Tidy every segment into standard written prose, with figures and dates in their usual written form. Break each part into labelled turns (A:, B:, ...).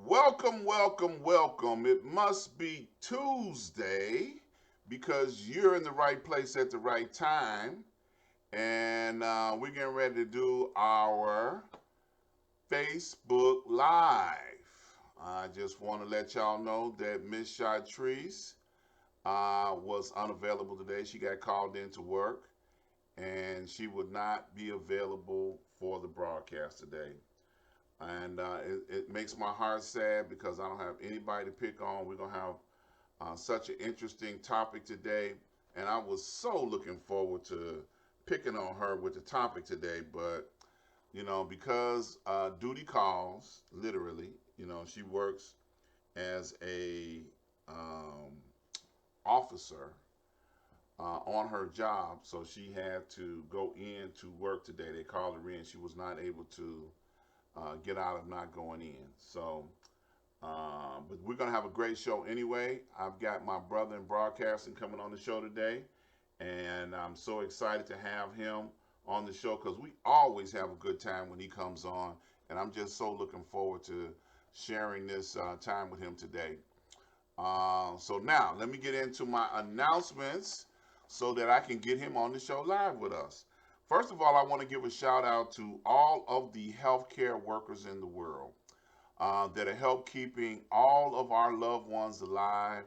A: Welcome, welcome, welcome. It must be Tuesday because you're in the right place at the right time. And we're getting ready to do our Facebook Live. I just want to let y'all know that Miss Chartrice was unavailable today. She got called into work and she would not be available for the broadcast today. And it makes my heart sad because I don't have anybody to pick on. We're going to have such an interesting topic today, and I was so looking forward to picking on her with the topic today. But because duty calls, literally, she works as a um, officer on her job, so she had to go in to work today. They called her in. She was not able to get out of not going in. But we're going to have a great show anyway. I've got my brother in broadcasting coming on the show today, and I'm so excited to have him on the show because we always have a good time when he comes on, and I'm just so looking forward to sharing this time with him today. So now, let me get into my announcements so that I can get him on the show live with us. First of all, I want to give a shout out to all of the healthcare workers in the world that are help keeping all of our loved ones alive,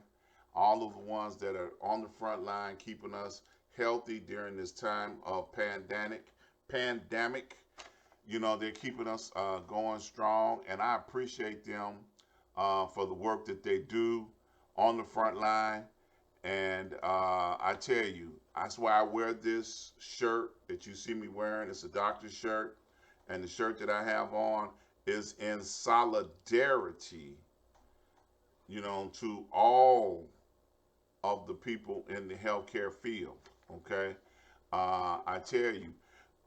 A: all of the ones that are on the front line keeping us healthy during this time of pandemic. They're keeping us going strong, and I appreciate them for the work that they do on the front line. And I tell you, that's why I wear this shirt that you see me wearing. It's a doctor's shirt. And the shirt that I have on is in solidarity, to all of the people in the healthcare field. Okay. I tell you,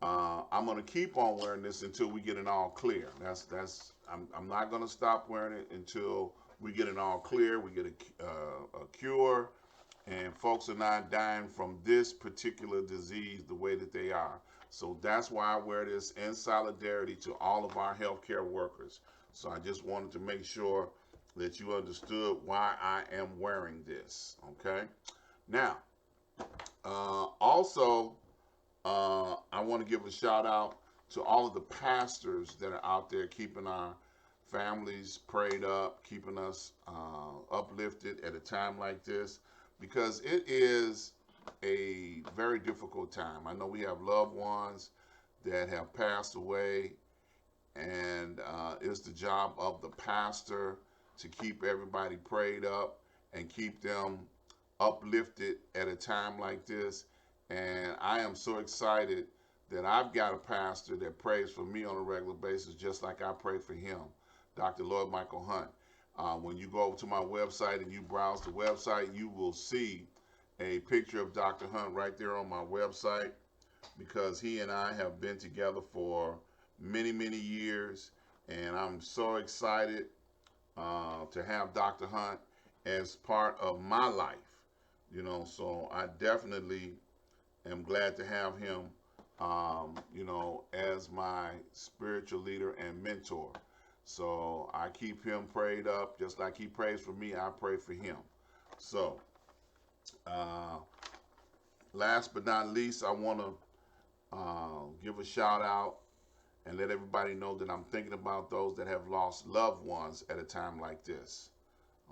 A: I'm gonna keep on wearing this until we get it all clear. I'm not gonna stop wearing it until we get it all clear. We get a cure, and folks are not dying from this particular disease the way that they are. So that's why I wear this in solidarity to all of our healthcare workers. So I just wanted to make sure that you understood why I am wearing this. Okay. Now, also, I want to give a shout out to all of the pastors that are out there keeping our families prayed up, keeping us uplifted at a time like this, because it is a very difficult time. I know we have loved ones that have passed away, and it's the job of the pastor to keep everybody prayed up and keep them uplifted at a time like this. And I am so excited that I've got a pastor that prays for me on a regular basis, just like I pray for him, Dr. Lloyd Michael Hunt. When you go over to my website and you browse the website, you will see a picture of Dr. Hunt right there on my website because he and I have been together for many, many years. And I'm so excited to have Dr. Hunt as part of my life. So I definitely am glad to have him, as my spiritual leader and mentor. So I keep him prayed up just like he prays for me. I pray for him. So, uh, last but not least, I want to give a shout out and let everybody know that I'm thinking about those that have lost loved ones at a time like this.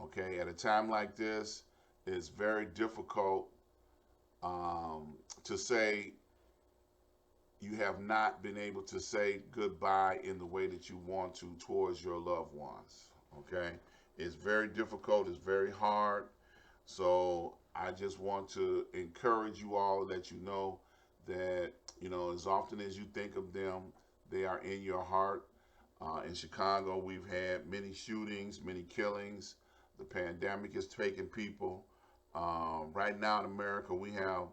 A: Okay, at a time like this, it's very difficult to say you have not been able to say goodbye in the way that you want to towards your loved ones. Okay, it's very difficult, it's very hard. So I just want to encourage you all, let you know that, as often as you think of them, they are in your heart. In Chicago, we've had many shootings, many killings. The pandemic is taking people. Right now in America, we have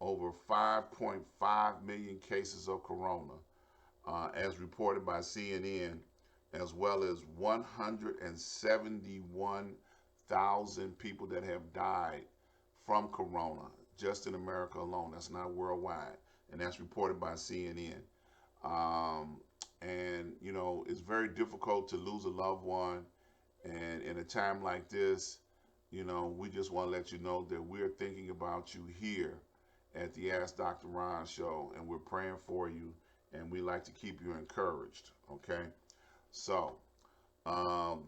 A: over 5.5 million cases of corona, as reported by CNN, as well as 171,000 people that have died from corona just in America alone. That's not worldwide, and that's reported by CNN. Um, and it's very difficult to lose a loved one, And in a time like this, we just want to let you know that we're thinking about you here at the Ask Dr. Ron show, and we're praying for you, and we like to keep you encouraged. Okay, so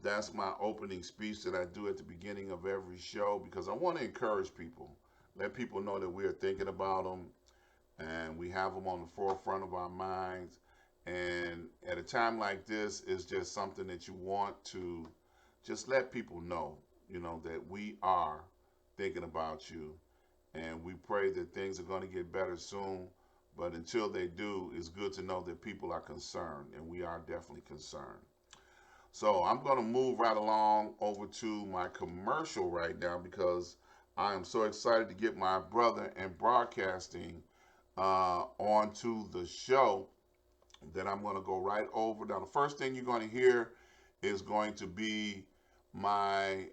A: that's my opening speech that I do at the beginning of every show because I want to encourage people, let people know that we are thinking about them, and we have them on the forefront of our minds. And at a time like this, it's just something that you want to just let people know, that we are thinking about you, and we pray that things are going to get better soon. But until they do, it's good to know that people are concerned, and we are definitely concerned. So I'm going to move right along over to my commercial right now because I am so excited to get my brother in broadcasting onto the show that I'm going to go right over. Now, the first thing you're going to hear is going to be my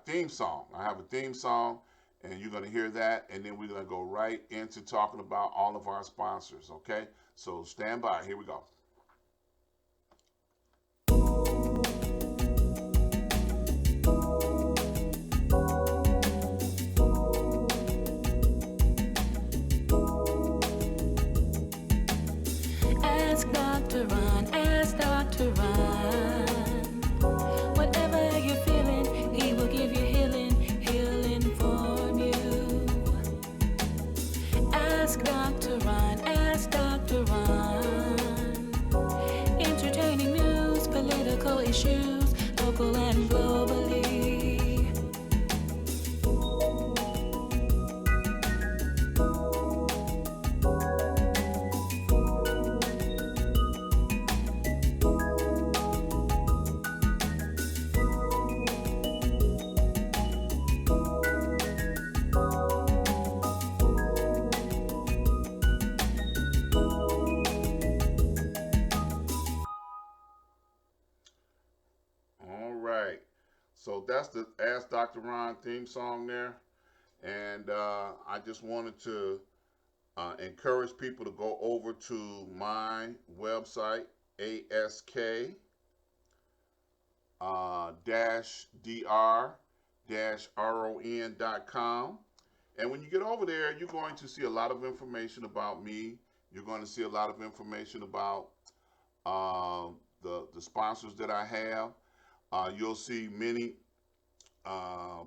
A: theme song. I have a theme song, and you're going to hear that, and then we're going to go right into talking about all of our sponsors. Okay, so stand by. Here we go.
B: Ask Dr. Ron, ask Dr. Ron. Whatever you're feeling, he will give you healing, he'll inform you. Ask Dr. Ron, ask Dr. Ron. Entertaining news, political issues, local and globally.
A: All right. So that's the Ask Dr. Ron theme song there. And I just wanted to encourage people to go over to my website, ASK dr-ron.com. And when you get over there, you're going to see a lot of information about me. You're going to see a lot of information about the sponsors that I have. You'll see many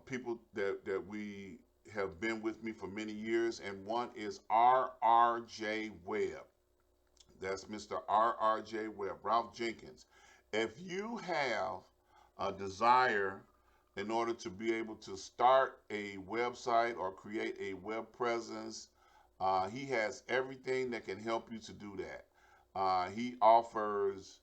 A: people that we have been with me for many years, and one is RRJ Webb. That's Mr. RRJ Webb, Ralph Jenkins. If you have a desire in order to be able to start a website or create a web presence, he has everything that can help you to do that. He offers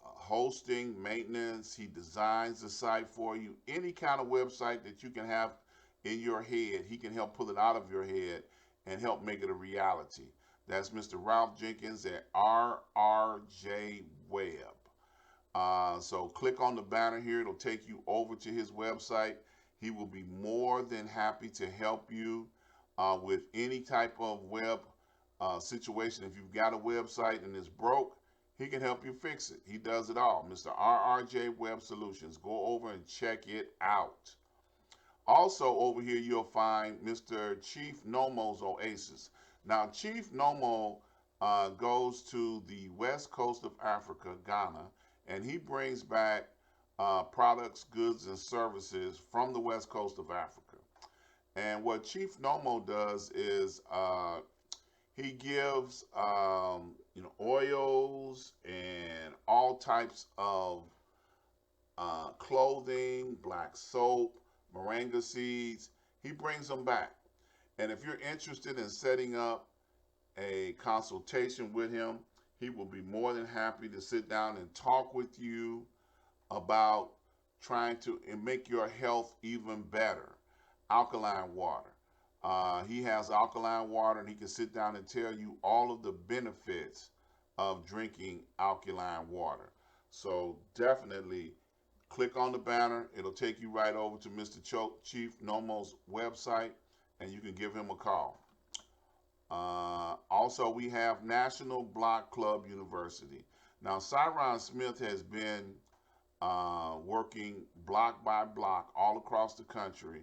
A: hosting, maintenance. He designs the site for you. Any kind of website that you can have in your head, he can help pull it out of your head and help make it a reality. That's Mr. Ralph Jenkins at RRJ Web. So click on the banner here. It'll take you over to his website. He will be more than happy to help you with any type of web situation. If you've got a website and it's broke, he can help you fix it. He does it all. Mr. RRJ Web Solutions. Go over and check it out. Also over here you'll find Mr. Chief Nomo's Oasis. Now Chief Nomo goes to the west coast of Africa, Ghana, and he brings back products, goods, and services from the west coast of Africa. And what Chief Nomo does is he gives oils and all types of clothing, black soap, moringa seeds. He brings them back. And if you're interested in setting up a consultation with him, he will be more than happy to sit down and talk with you about trying to make your health even better. Alkaline water. He has alkaline water, and he can sit down and tell you all of the benefits of drinking alkaline water. So definitely click on the banner. It'll take you right over to Mr. Chief Nomo's website, and you can give him a call. Also, we have National Block Club University. Now, Cyron Smith has been working block by block all across the country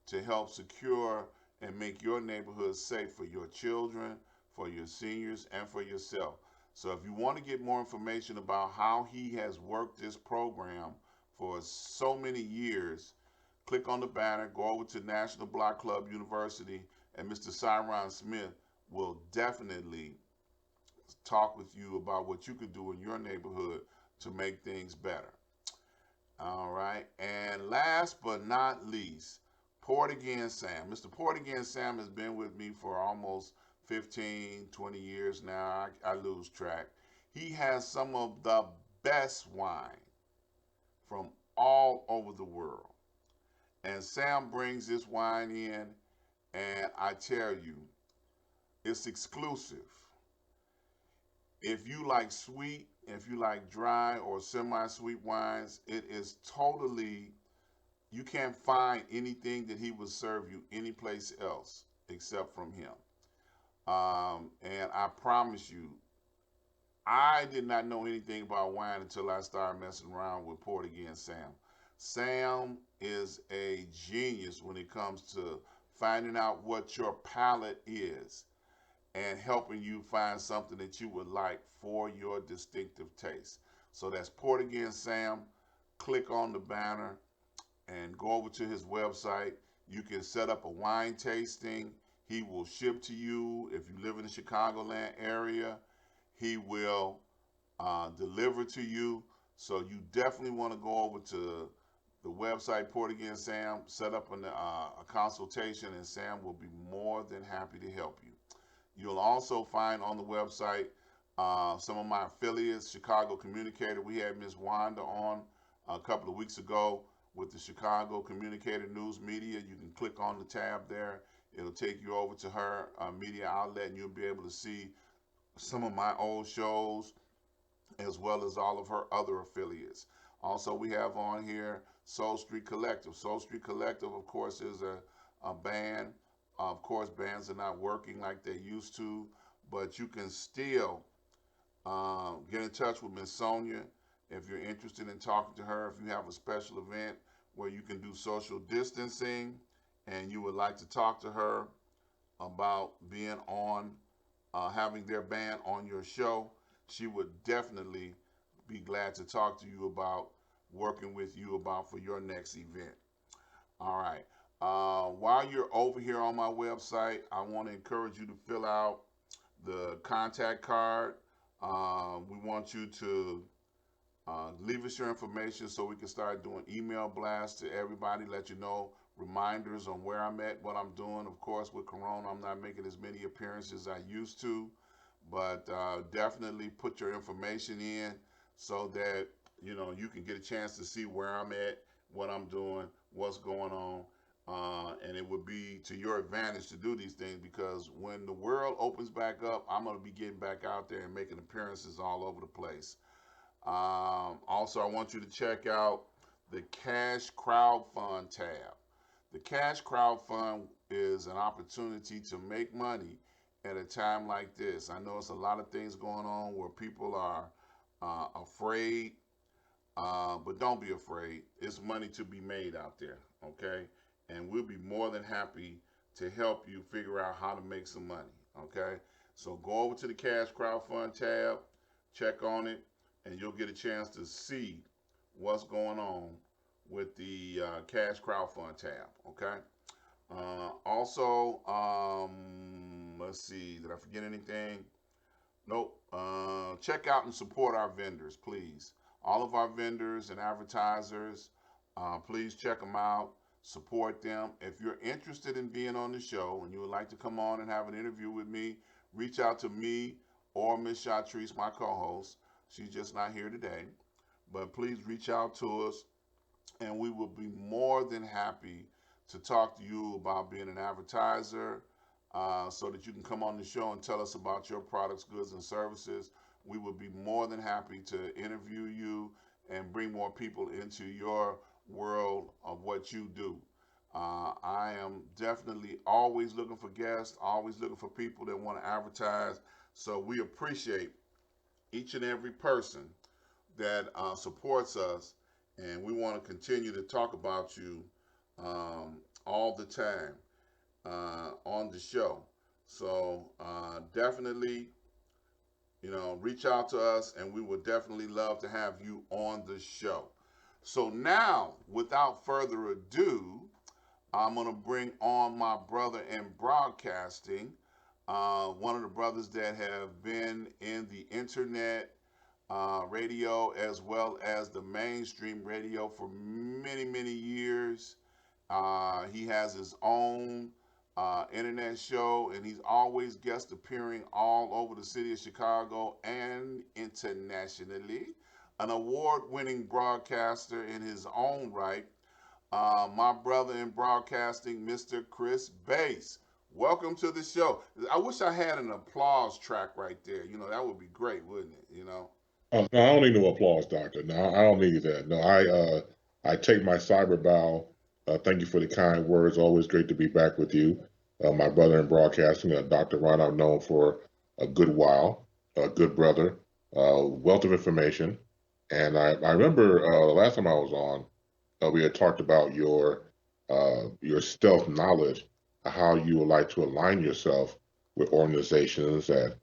A: to help secure and make your neighborhood safe for your children, for your seniors, and for yourself. So, if you want to get more information about how he has worked this program for so many years, click on the banner, go over to National Block Club University, and Mr. Cyron Smith will definitely talk with you about what you can do in your neighborhood to make things better. All right. And last but not least, Port Again Sam. Mr. Port Again Sam has been with me for almost 15, 20 years now. I lose track. He has some of the best wine from all over the world. And Sam brings this wine in, and I tell you, it's exclusive. If you like sweet, if you like dry or semi-sweet wines, it is totally, you can't find anything that he would serve you anyplace else except from him. And I promise you, I did not know anything about wine until I started messing around with Port Again Sam. Sam is a genius when it comes to finding out what your palate is and helping you find something that you would like for your distinctive taste. So that's Port Again Sam. Click on the banner and go over to his website. You can set up a wine tasting. He will ship to you. If you live in the Chicagoland area, he will deliver to you. So you definitely want to go over to the website Port Again Sam, set up a consultation, and Sam will be more than happy to help you. You'll also find on the website some of my affiliates, Chicago Communicator. We had Miss Wanda on a couple of weeks ago with the Chicago Communicator News Media. You can click on the tab there. It'll take you over to her media outlet, and you'll be able to see some of my old shows as well as all of her other affiliates. Also, we have on here Soul Street Collective. Soul Street Collective, of course, is a band. Of course, bands are not working like they used to, but you can still get in touch with Miss Sonia if you're interested in talking to her. If you have a special event where you can do social distancing and you would like to talk to her about being on, having their band on your show, she would definitely be glad to talk to you about working with you about for your next event. All right. While you're over here on my website, I want to encourage you to fill out the contact card. We want you to leave us your information so we can start doing email blasts to everybody, let you know reminders on where I'm at, what I'm doing. Of course, with Corona, I'm not making as many appearances as I used to, but definitely put your information in so that you can get a chance to see where I'm at, what I'm doing, what's going on. And it would be to your advantage to do these things because when the world opens back up, I'm going to be getting back out there and making appearances all over the place. Also, I want you to check out the Cash Crowd Fund tab. The Cash Crowd Fund is an opportunity to make money at a time like this. I know it's a lot of things going on where people are afraid, but don't be afraid. It's money to be made out there, okay? And we'll be more than happy to help you figure out how to make some money, okay? So go over to the Cash Crowd Fund tab, check on it, and you'll get a chance to see what's going on with the Cash Crowd Fund tab, okay? Also, let's see, did I forget anything? Nope. Check out and support our vendors, please. All of our vendors and advertisers, please check them out, support them. If you're interested in being on the show and you would like to come on and have an interview with me, reach out to me or Miss Chatrice, my co-host. She's just not here today. But please reach out to us, and we will be more than happy to talk to you about being an advertiser so that you can come on the show and tell us about your products, goods, and services. We would be more than happy to interview you and bring more people into your world of what you do. I am definitely always looking for guests, always looking for people that want to advertise. So we appreciate each and every person that supports us, and we want to continue to talk about you all the time on the show. So definitely, reach out to us, and we would definitely love to have you on the show. So now, without further ado, I'm going to bring on my brother in broadcasting, one of the brothers that have been in the internet radio as well as the mainstream radio for many, many years. He has his own internet show, and he's always guest appearing all over the city of Chicago and internationally. An award winning broadcaster in his own right. My brother in broadcasting, Mr. Chris Bass. Welcome to the show. I wish I had an applause track right there. That would be great, wouldn't it?
C: No, I don't need no applause, doctor. No, I don't need that. No, I take my cyber bow. Thank you for the kind words. Always great to be back with you. My brother in broadcasting, Dr. Ron, I've known for a good while. A good brother, wealth of information. And I remember the last time I was on, we had talked about your stealth knowledge, how you would like to align yourself with organizations that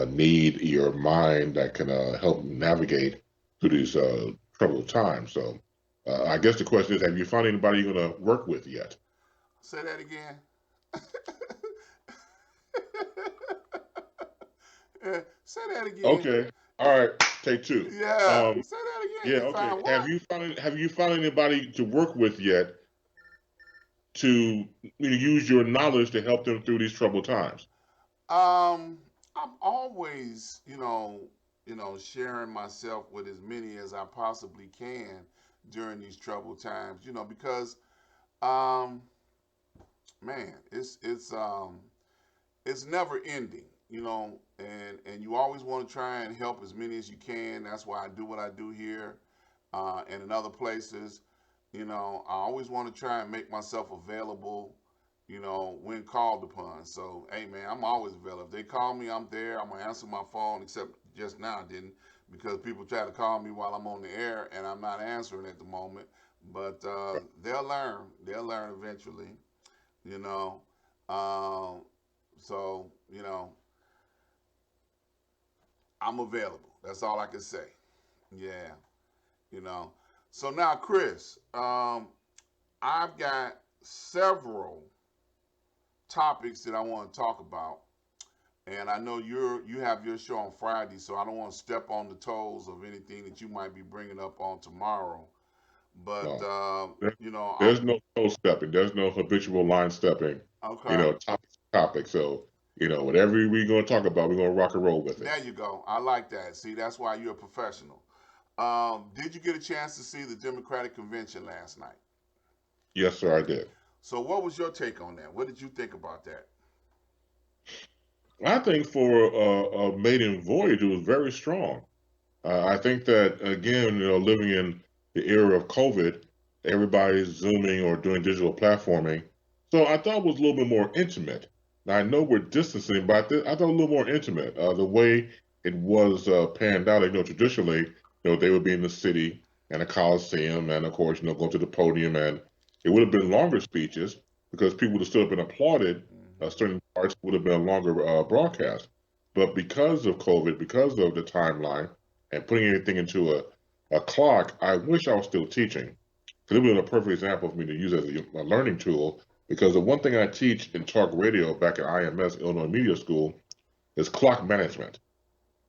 C: need your mind that can help navigate through these troubled times. So I guess the question is, have you found anybody you're going to work with yet?
A: Say that again. Say that again.
C: Okay. All right. Take two.
A: Yeah. Say that again.
C: Yeah.
A: You
C: Okay.
A: found what?
C: Have you found anybody to work with yet to use your knowledge to help them through these troubled times?
A: I'm always, sharing myself with as many as I possibly can during these troubled times, because, um, man, it's never ending, and you always want to try and help as many as you can. That's why I do what I do here, and in other places. I always want to try and make myself available, when called upon. So, hey, man, I'm always available. If they call me, I'm there. I'm going to answer my phone, except just now I didn't, because people try to call me while I'm on the air, and I'm not answering at the moment. But they'll learn. They'll learn eventually, you know. So, I'm available. That's all I can say. Yeah, you know. So now, Chris, I've got several topics that I want to talk about, and I know you have your show on Friday, so I don't want to step on the toes of anything that you might be bringing up on tomorrow. But
C: No. There-
A: I'm
C: There's no toe stepping. There's no habitual line stepping.
A: okay.
C: Topic. So whatever we're going to talk about, we're going to rock and roll with it.
A: There you go. I like that. See, that's why you're a professional. Did you get a chance to see the Democratic convention last night?
C: Yes, sir, I did.
A: So, what was your take on that? What did you think about that?
C: I think for a maiden voyage, it was very strong. I think that again, living in the era of COVID, everybody's zooming or doing digital platforming. So I thought it was a little bit more intimate. Now I know we're distancing, but I thought a little more intimate. The way it was panned out, traditionally, they would be in the city and a coliseum, and of course, go to the podium, and it would have been longer speeches because people would have still been applauded. Certain parts would have been a longer broadcast. But because of COVID, because of the timeline, and putting everything into a clock, I wish I was still teaching. Because it would have been a perfect example for me to use as a learning tool. Because the one thing I teach in talk radio back at IMS, Illinois Media School, is clock management.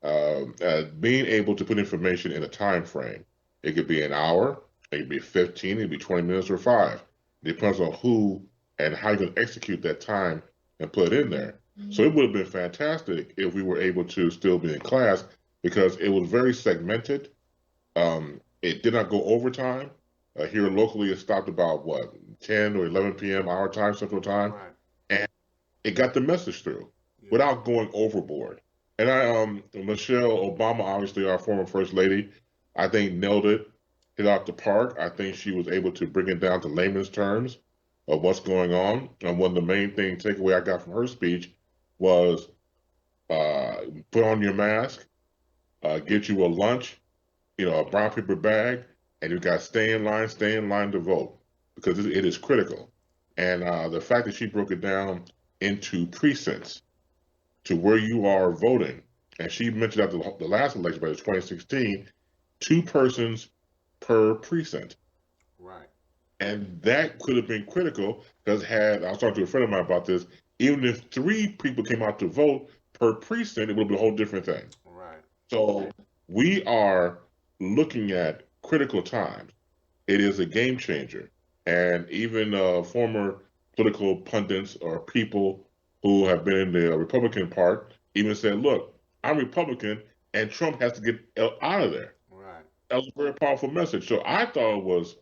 C: Being able to put information in a time frame. It could be an hour, it could be 15, it could be 20 minutes or 5. It depends on who and how you're going to execute that time and put it in there. So it would have been fantastic if we were able to still be in class because it was very segmented. It did not go overtime. Here locally, it stopped about 10 or 11 p.m. our time, Central Time,
A: Right.
C: and it got the message through
A: Yeah.
C: without going overboard. And Michelle Obama, obviously our former First Lady, I think nailed it, hit out the park. I think she was able to bring it down to layman's terms of what's going on. And one of the main takeaway I got from her speech was put on your mask, get you a lunch, a brown paper bag, and you got stay in line to vote because it is critical. And the fact that she broke it down into precincts to where you are voting, and she mentioned at the last election, but it's 2016, two persons per precinct.
A: Right.
C: And that could have been critical because I was talking to a friend of mine about this, even if three people came out to vote per precinct, it would be a whole different thing.
A: Right.
C: So we are looking at critical times. It is a game changer. And even former political pundits or people who have been in the Republican part even said, look, I'm Republican and Trump has to get out of there.
A: Right.
C: That was a very powerful message. So I thought it was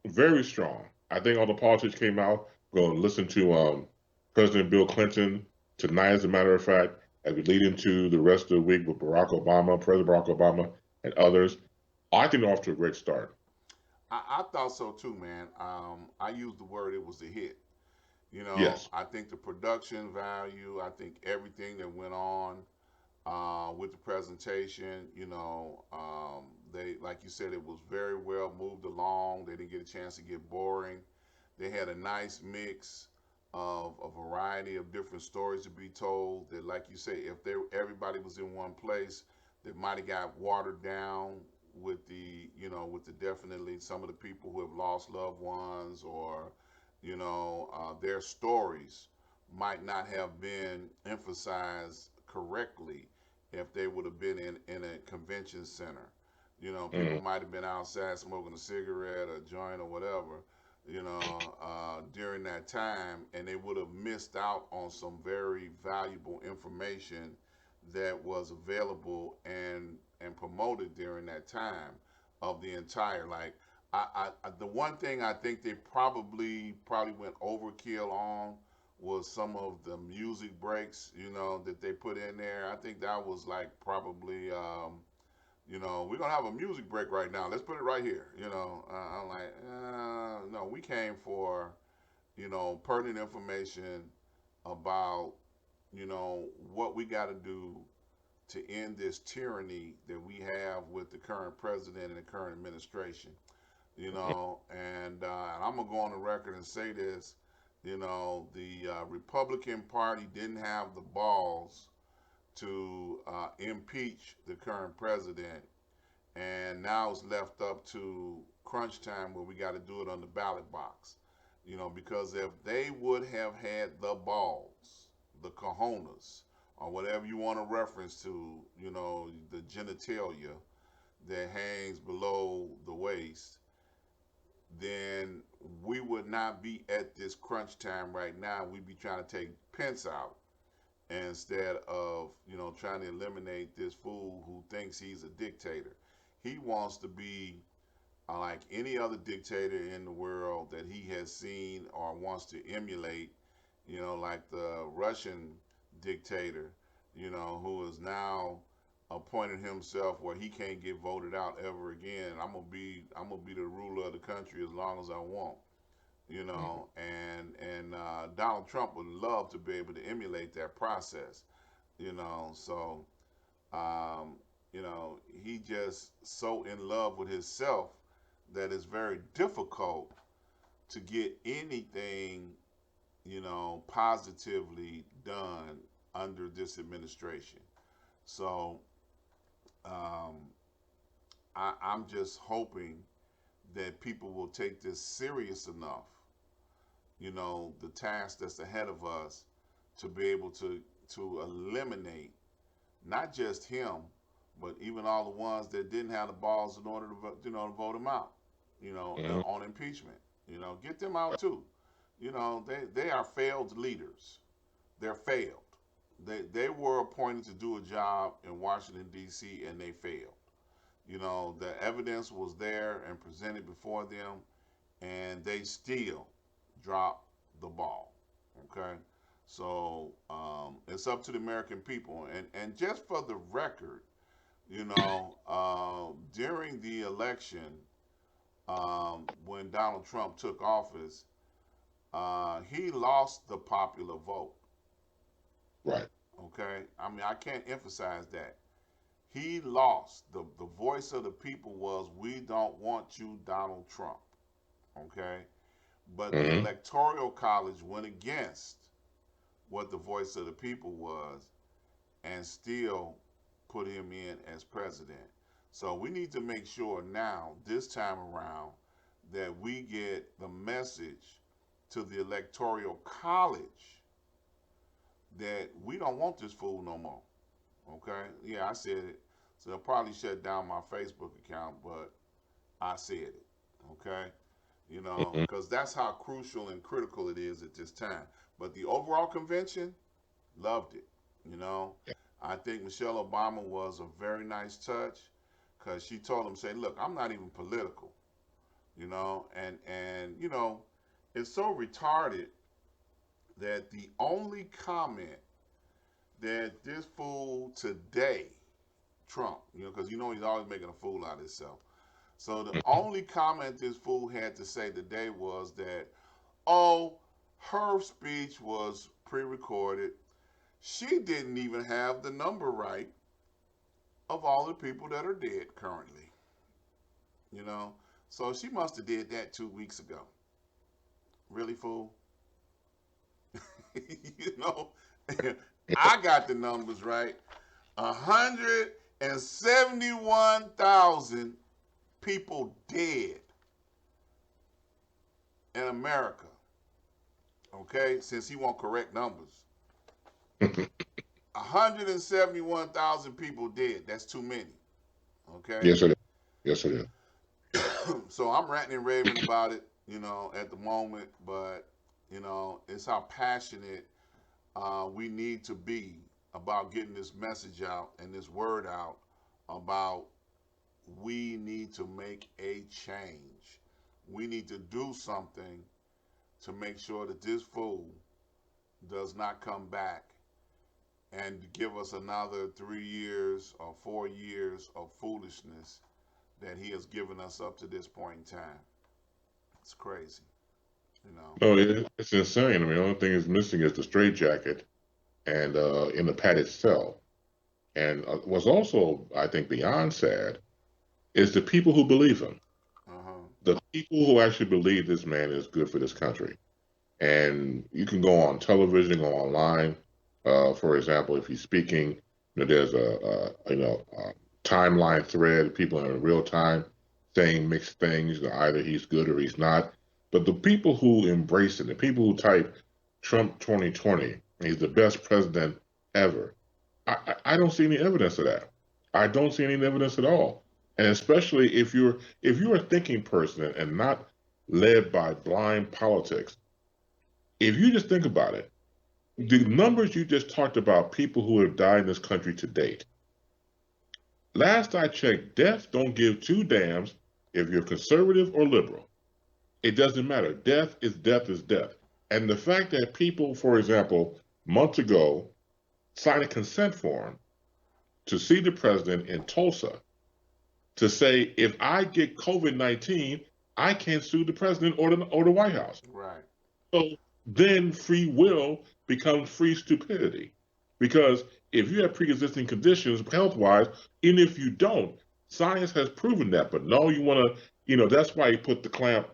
C: very strong. I think all the politics came out. We're going to listen to President Bill Clinton tonight, as a matter of fact, as we lead into the rest of the week with Barack Obama, President Barack Obama, and others. I think they're off to a great start.
A: I thought so too, man. I used the word it was a hit.
C: Yes.
A: I think the production value, I think everything that went on with the presentation, they, like you said, it was very well moved along. They didn't get a chance to get boring. They had a nice mix of a variety of different stories to be told. That, like you say, if everybody was in one place, that might have got watered down with the definitely some of the people who have lost loved ones, or their stories might not have been emphasized correctly if they would have been in a convention center. People
C: Mm.
A: might have been outside smoking a cigarette or a joint or whatever, during that time, and they would have missed out on some very valuable information that was available and promoted during that time of the entire, like, the one thing I think they probably went overkill on was some of the music breaks, that they put in there. I think that was like probably, we're gonna have a music break right now. Let's put it right here. I'm like, no, we came for, pertinent information about, what we got to do to end this tyranny that we have with the current president and the current administration. And I'm gonna go on the record and say this. The Republican Party didn't have the balls to impeach the current president, and now it's left up to crunch time where we got to do it on the ballot box. Because if they would have had the balls, the cojones, or whatever you want to reference to, the genitalia that hangs below the waist, then we would not be at this crunch time right now. We'd be trying to take Pence out instead of, trying to eliminate this fool who thinks he's a dictator. He wants to be like any other dictator in the world that he has seen or wants to emulate, like the Russian dictator, who is now appointed himself where he can't get voted out ever again. I'm gonna be the ruler of the country as long as I want. And Donald Trump would love to be able to emulate that process. So um, he just so in love with himself that it's very difficult to get anything, positively done under this administration. So um, I'm just hoping that people will take this serious enough, the task that's ahead of us, to be able to eliminate not just him, but even all the ones that didn't have the balls in order to to vote him out,
C: Mm.
A: on impeachment. Get them out too. They are failed leaders. They're failed. They were appointed to do a job in Washington D.C. and they failed. The evidence was there and presented before them, and they still dropped the ball. Okay, so it's up to the American people. And just for the record, during the election, when Donald Trump took office, he lost the popular vote.
C: Right.
A: Okay, I mean, I can't emphasize that. He lost. The voice of the people was, we don't want you, Donald Trump. Okay? But the
C: Hmm.
A: Electoral College went against what the voice of the people was and still put him in as president. So we need to make sure now, this time around, that we get the message to the Electoral College that we don't want this fool no more. Okay? Yeah, I said it. So they'll probably shut down my Facebook account, but I said it. Okay? You know,
C: Hmm.
A: because that's how crucial and critical it is at this time. But the overall convention, loved it. You know, I think Michelle Obama was a very nice touch because she told him, say, look, I'm not even political. You know, and you know, it's so retarded that the only comment that this fool today, Trump, you know, because you know he's always making a fool out of himself. So the only comment this fool had to say today was that, oh, her speech was pre-recorded. She didn't even have the number right of all the people that are dead currently. You know, so she must have did that 2 weeks ago. Really, fool? You know, I got the numbers right. 171,000 people dead in America. Okay, since he won't correct numbers. 171,000 people dead. That's too many. Okay.
C: Yes, it is. Yes, it is.
A: So I'm ranting and raving about it, you know, at the moment, but you know, it's how passionate we need to be about getting this message out and this word out about we need to make a change. We need to do something to make sure that this fool does not come back and give us another 3 years or 4 years of foolishness that he has given us up to this point in time. It's crazy, you know.
C: No, it's insane. I mean, the only thing is missing is the straitjacket and in the padded cell. And what's also, I think, beyond sad is the people who believe him.
A: Uh-huh.
C: The people who actually believe this man is good for this country. And you can go on television, go online. For example, if he's speaking, there's a timeline thread. People in real time saying mixed things. Either he's good or he's not. But the people who embrace it, the people who type Trump 2020, he's the best president ever. I don't see any evidence of that. I don't see any evidence at all. And especially if you're a thinking person and not led by blind politics, if you just think about it, the numbers you just talked about, people who have died in this country to date. Last I checked, death don't give two damns if you're conservative or liberal. It doesn't matter. Death is death is death. And the fact that people, for example, months ago, signed a consent form to see the president in Tulsa to say, if I get COVID-19, I can't sue the president or the White House.
A: Right.
C: So then free will becomes free stupidity. Because if you have pre-existing conditions health-wise, even if you don't, science has proven that. But no, you want to, that's why he put the clamp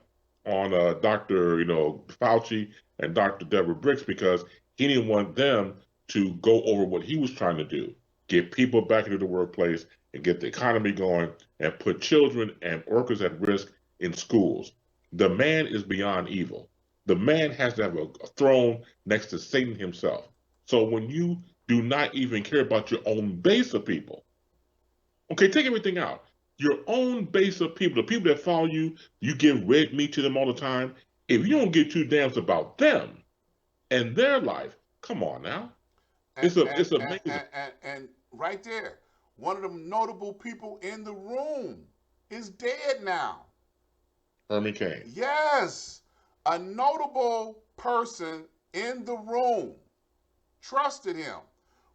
C: on Dr. Fauci and Dr. Deborah Bricks, because he didn't want them to go over what he was trying to do, get people back into the workplace and get the economy going and put children and workers at risk in schools. The man is beyond evil. The man has to have a throne next to Satan himself. So when you do not even care about your own base of people, okay, take everything out. Your own base of people, the people that follow you, you give red meat to them all the time. If you don't give two damns about them and their life, come on now.
A: And
C: It's amazing.
A: and right there, one of the notable people in the room is dead now.
C: Herman Cain.
A: Yes, a notable person in the room trusted him,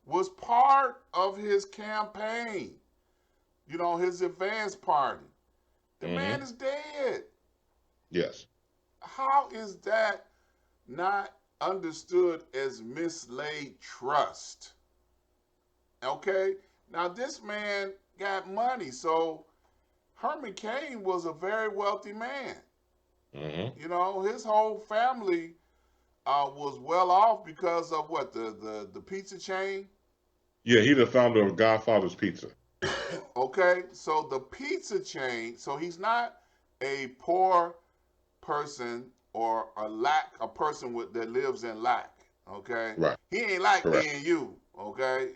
A: was part of his campaign, you know, his advance party. The man
C: Hmm.
A: is dead.
C: Yes.
A: How is that not understood as mislaid trust? Okay? Now this man got money, so Herman Cain was a very wealthy man.
C: Hmm.
A: You know, his whole family was well off because of what the pizza chain.
C: Yeah, he's the founder of Godfather's Pizza.
A: Okay, so the pizza chain. So he's not a poor person or a person that lives in lack. Okay,
C: Right.
A: he ain't like
C: Correct.
A: me and you. Okay,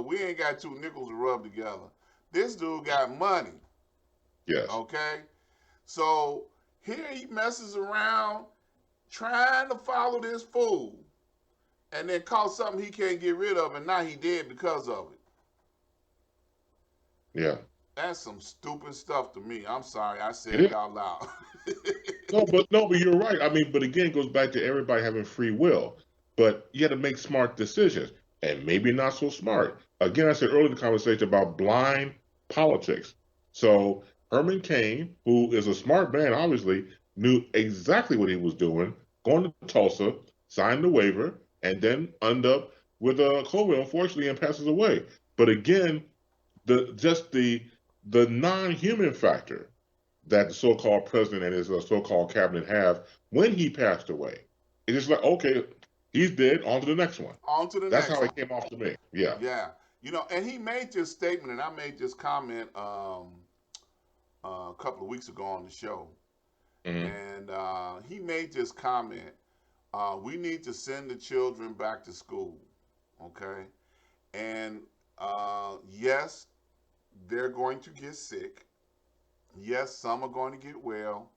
A: we ain't got two nickels to rub together. This dude got money.
C: Yes.
A: Okay, so here he messes around trying to follow this fool, and then caught something he can't get rid of, and now he dead because of it.
C: Yeah.
A: That's some stupid stuff to me. I'm sorry, I
C: It
A: said it
C: is.
A: out loud.
C: No, but you're right. I mean, but again, it goes back to everybody having free will. But you got to make smart decisions, and maybe not so smart. Again, I said earlier in the conversation about blind politics. So Herman Cain, who is a smart man, obviously knew exactly what he was doing, going to Tulsa, signed the waiver, and then end up with COVID, unfortunately, and passes away. But again, the non-human factor that the so-called president and his so-called cabinet have when he passed away. It's just like, okay, he's dead, on to the next one.
A: On to the
C: That's
A: next
C: how
A: one.
C: it came off to me. Yeah.
A: Yeah. And he made this statement, and I made this comment a couple of weeks ago on the show.
C: Hmm.
A: And he made this comment, we need to send the children back to school. Okay. And yes, they're going to get sick. Yes, some are going to get well.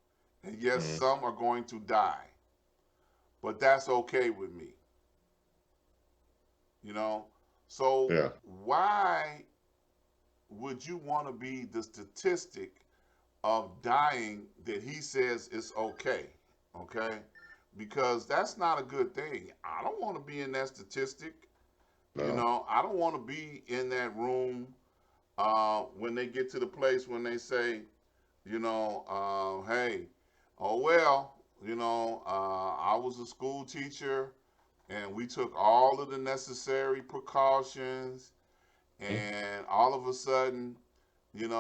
A: And yes,
C: Hmm.
A: some are going to die. But that's okay with me. You know? So
C: Yeah.
A: why would you want to be the statistic of dying that he says is okay? Okay? Because that's not a good thing. I don't want to be in that statistic.
C: No.
A: I don't want to be in that room when they get to the place when they say, hey, oh well, I was a school teacher and we took all of the necessary precautions,
C: Hmm.
A: and all of a sudden, two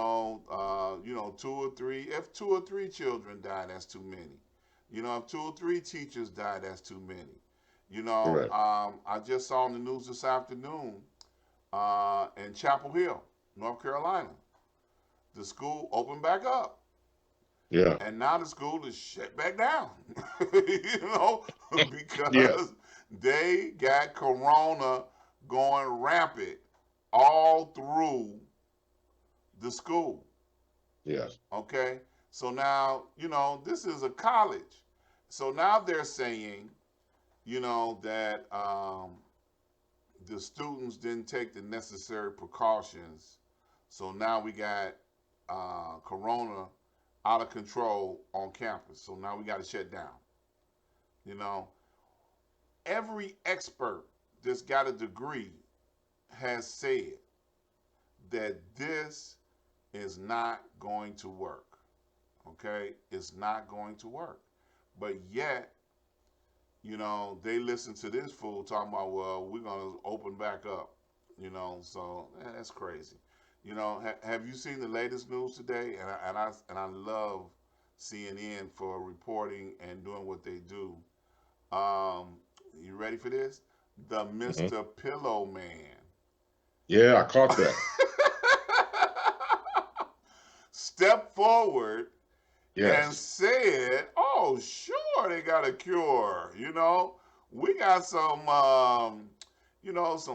A: or three. If two or three children die, that's too many. If two or three teachers die, that's too many.
C: Correct.
A: I just saw on the news this afternoon in Chapel Hill, North Carolina, the school opened back up,
C: Yeah.
A: and now the school is shut back down. you know,
C: Yes.
A: because they got corona going rampant all through the school.
C: Yes.
A: Okay, so now this is a college, so now they're saying that the students didn't take the necessary precautions, so now we got corona out of control on campus. So now we got to shut down. You know, every expert that's got a degree has said that this is not going to work. Okay, it's not going to work. But yet, they listen to this fool talking about, well, we're gonna open back up. So that's crazy. Have you seen the latest news today? And I love CNN for reporting and doing what they do. Um, you ready for this? The
C: Hmm.
A: Mr. Pillow Man
C: Yeah, I caught that.
A: stepped forward and
C: Yes.
A: said, "Oh, sure, they got a cure. We got some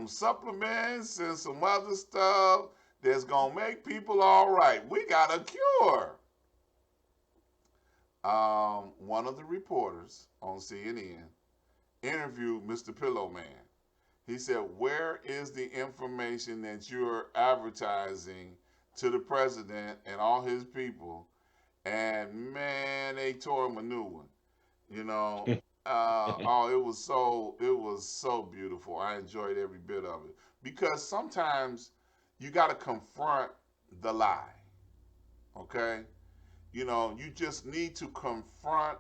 A: supplements and some other stuff that's gonna make people all right. We got a cure." One of the reporters on CNN interviewed Mr. Pillowman. He said, "Where is the information that you're advertising to the president and all his people?" And man, they tore him a new one. You know, oh, it was so beautiful. I enjoyed every bit of it because sometimes you got to confront the lie. Okay, you just need to confront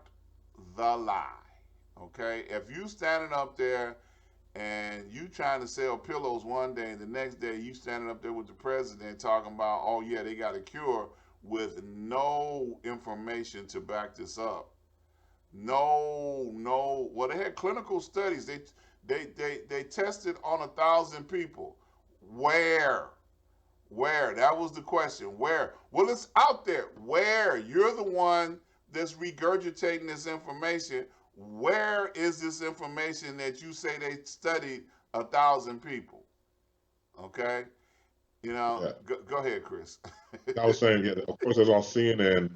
A: the lie. Okay, if you standing up there And you trying to sell pillows one day, and the next day you standing up there with the president talking about, oh yeah, they got a cure, with no information to back this up. No, no. Well, they had clinical studies. They tested on 1,000 people. Where? Where? That was the question. Where? Well, it's out there. Where? You're the one that's regurgitating this information. Where is this information that you say they studied 1,000 people? Okay.
C: Yeah.
A: Go ahead, Chris.
C: I was saying, yeah, of course, I was on CNN.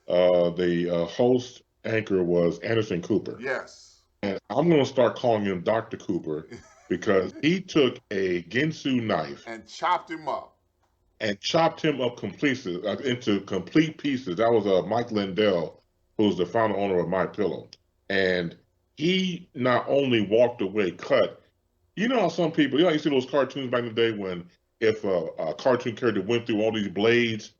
C: The host anchor was Anderson Cooper.
A: Yes.
C: And I'm going to start calling him Dr. Cooper because he took a Ginsu knife
A: And chopped him up.
C: and chopped him up completely into complete pieces. That was Mike Lindell, who's the founder owner of My Pillow, and he not only walked away cut. You know how some people, you see those cartoons back in the day when if a cartoon character went through all these blades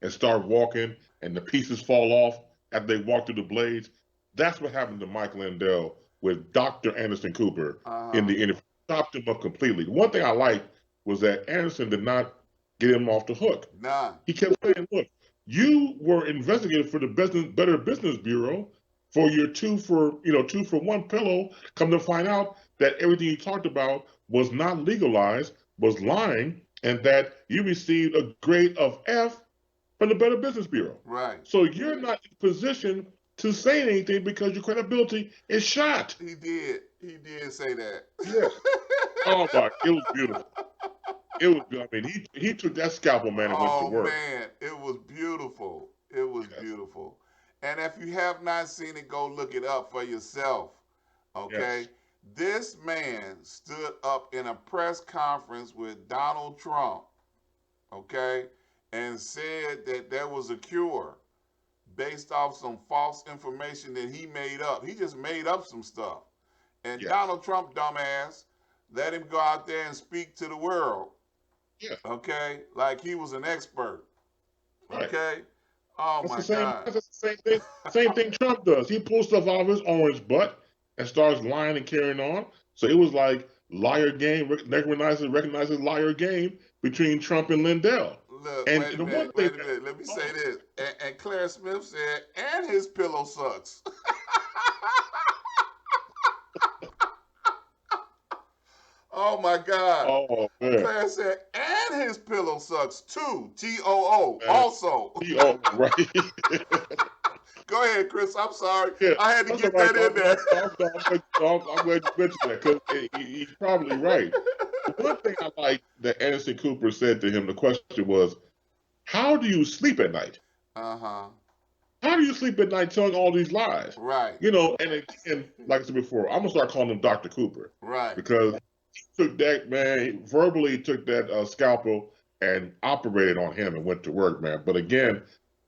C: and started walking and the pieces fall off after they walk through the blades? That's what happened to Mike Lindell with Dr. Anderson Cooper in
A: Uh-huh.
C: the interview. Chopped him up completely. One thing I liked was that Anderson did not get him off the hook.
A: None.
C: He kept saying, look, you were investigated for the Better Business Bureau for your two for one pillow. Come to find out that everything you talked about was not legalized, was lying, and that you received a grade of F from the Better Business Bureau.
A: Right.
C: So you're not in position to say anything because your credibility is shot.
A: He did. He did say that.
C: Yeah. Oh my, it was beautiful. It was good. I mean, he took that scalpel, man, and went to
A: Oh
C: work.
A: man, it was beautiful. It was
C: Yes.
A: beautiful. And if you have not seen it, go look it up for yourself. Okay?
C: Yes.
A: This man stood up in a press conference with Donald Trump, okay, and said that there was a cure based off some false information that he made up. He just made up some stuff. And
C: Yes.
A: Donald Trump, dumbass, let him go out there and speak to the world,
C: Yeah.
A: okay, like he was an expert,
C: Right.
A: okay? Oh
C: That's
A: my
C: the same.
A: God.
C: That's the same thing. Same thing Trump does. He pulls stuff out of his orange butt and starts lying and carrying on. So it was like liar game. Recognizes liar game between Trump and Lindell.
A: Look,
C: And
A: wait a
C: the one
A: minute,
C: thing
A: wait a
C: that
A: minute. Let me say
C: oh,
A: this. And Claire Smith said, and his pillow sucks. Oh my God.
C: oh man,
A: Claire said, and his pillow sucks too. TOO.
C: man,
A: Also.
C: he oh right.
A: Go ahead, Chris. I'm sorry.
C: Yeah,
A: I had to
C: that's all
A: get
C: right.
A: that in there.
C: I'm glad you mentioned that because he's probably right. The one thing I like that Anderson Cooper said to him, the question was, "How do you sleep at night?
A: Uh-huh.
C: How do you sleep at night telling all these lies?"
A: Right.
C: And again, like I said before, I'm gonna start calling him Dr. Cooper
A: Right.
C: because he took that man he verbally took that scalpel and operated on him and went to work, man. But again,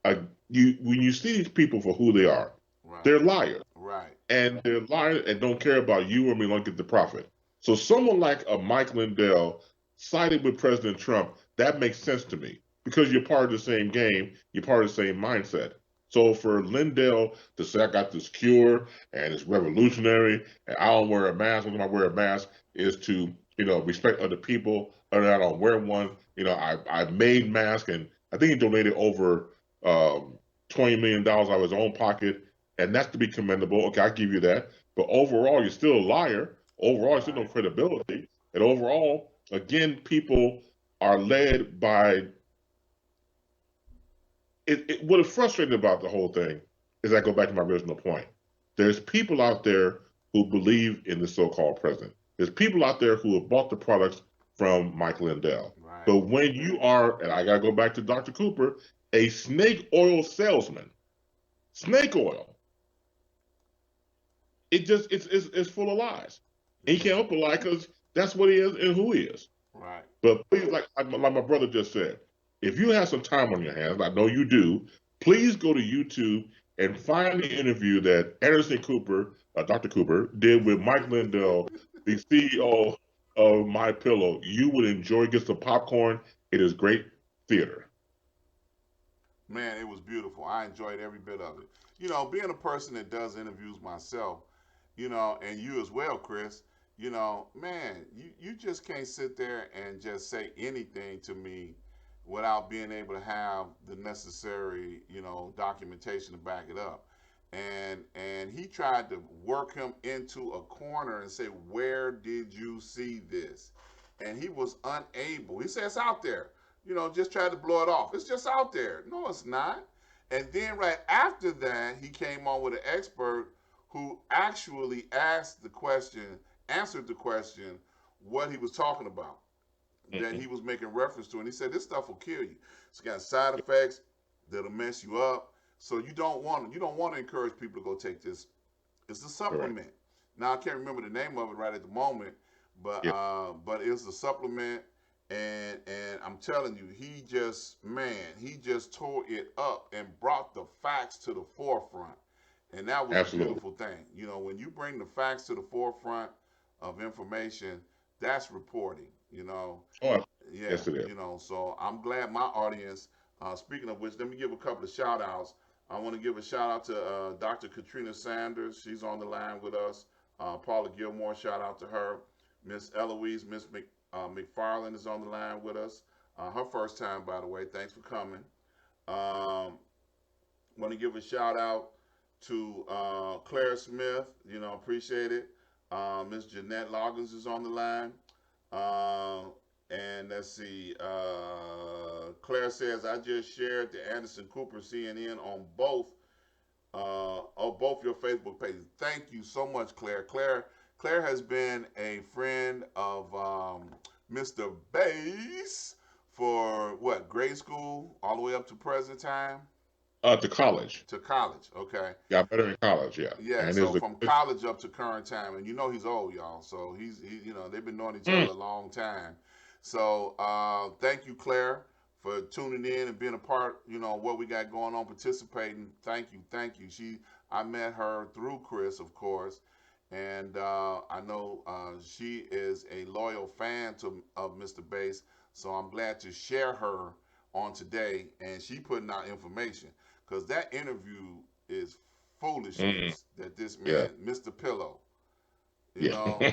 C: uh, you when you see these people for who they are,
A: Right.
C: they're liars.
A: Right.
C: And they're lying and don't care about you or me, don't get the profit. So someone like a Mike Lindell sided with President Trump, that makes sense to me because you're part of the same game, you're part of the same mindset. So for Lindell to say I got this cure and it's revolutionary and I don't wear a mask, when I wear a mask is to, respect other people, and I don't wear one. I made masks and I think he donated over $20 million out of his own pocket, and that's to be commendable. Okay, I give you that. But overall, you're still a liar. Overall, you still no
A: Right.
C: credibility. And overall, again, people are led by what is frustrating about the whole thing is I go back to my original point. There's people out there who believe in the so-called president. There's people out there who have bought the products from Mike Lindell.
A: Right.
C: But when you are, and I got to go back to Dr. Cooper, a snake oil salesman, snake oil, it's full of lies. And he can't help but lie because that's what he is and who he is.
A: Right.
C: But please, like my brother just said, if you have some time on your hands, I know you do, please go to YouTube and find the interview that Anderson Cooper, Dr. Cooper, did with Mike Lindell, the CEO of My Pillow. You would enjoy. Get some popcorn. It is great theater.
A: Man, it was beautiful. I enjoyed every bit of it. Being a person that does interviews myself, and you as well, Chris, man, you just can't sit there and just say anything to me without being able to have the necessary, documentation to back it up. And he tried to work him into a corner and say, "Where did you see this?" And he was unable. He said, "It's out there." Just tried to blow it off. It's just out there. No, it's not. And then right after that, he came on with an expert who actually asked the question, answered the question, what he was talking about, that
C: Hmm.
A: he was making reference to. And he said, this stuff will kill you. It's got side effects that'll mess you up. So you don't want to encourage people to go take this. It's a
C: Correct.
A: supplement. Now I can't remember the name of it right at the moment, but
C: Yeah.
A: it's a supplement, and I'm telling you, he just tore it up and brought the facts to the forefront, and that was a
C: Absolutely.
A: beautiful thing. When you bring the facts to the forefront of information, that's reporting.
C: Oh,
A: Yeah,
C: yes, it is.
A: so I'm glad my audience, speaking of which, let me give a couple of shout outs. I want to give a shout out to Dr. Katrina Sanders. She's on the line with us. Paula Gilmore, shout out to her. Miss Eloise, McFarland is on the line with us. Her first time, by the way. Thanks for coming. Want to give a shout out to Claire Smith. Appreciate it. Miss Jeanette Loggins is on the line. Uh, and let's see. Claire says, I just shared the Anderson Cooper CNN on both your Facebook pages. Thank you so much, Claire. Claire has been a friend of Mr. Bass for what, grade school all the way up to present time,
C: To college.
A: to college. Okay.
C: Got better in college, yeah.
A: Yeah,
C: And
A: so
C: is a
A: from
C: good.
A: college up to current time, and he's old, y'all. So they've been knowing each other
C: Mm,
A: a long time. So thank you, Claire, for tuning in and being a part. What we got going on, participating. Thank you. I met her through Chris, of course, and I know she is a loyal fan of Mr. Bass. So I'm glad to share her on today, and she putting out information because that interview is
C: mm,
A: foolishness that this
C: yeah,
A: man, Mr. Pillow, you
C: yeah.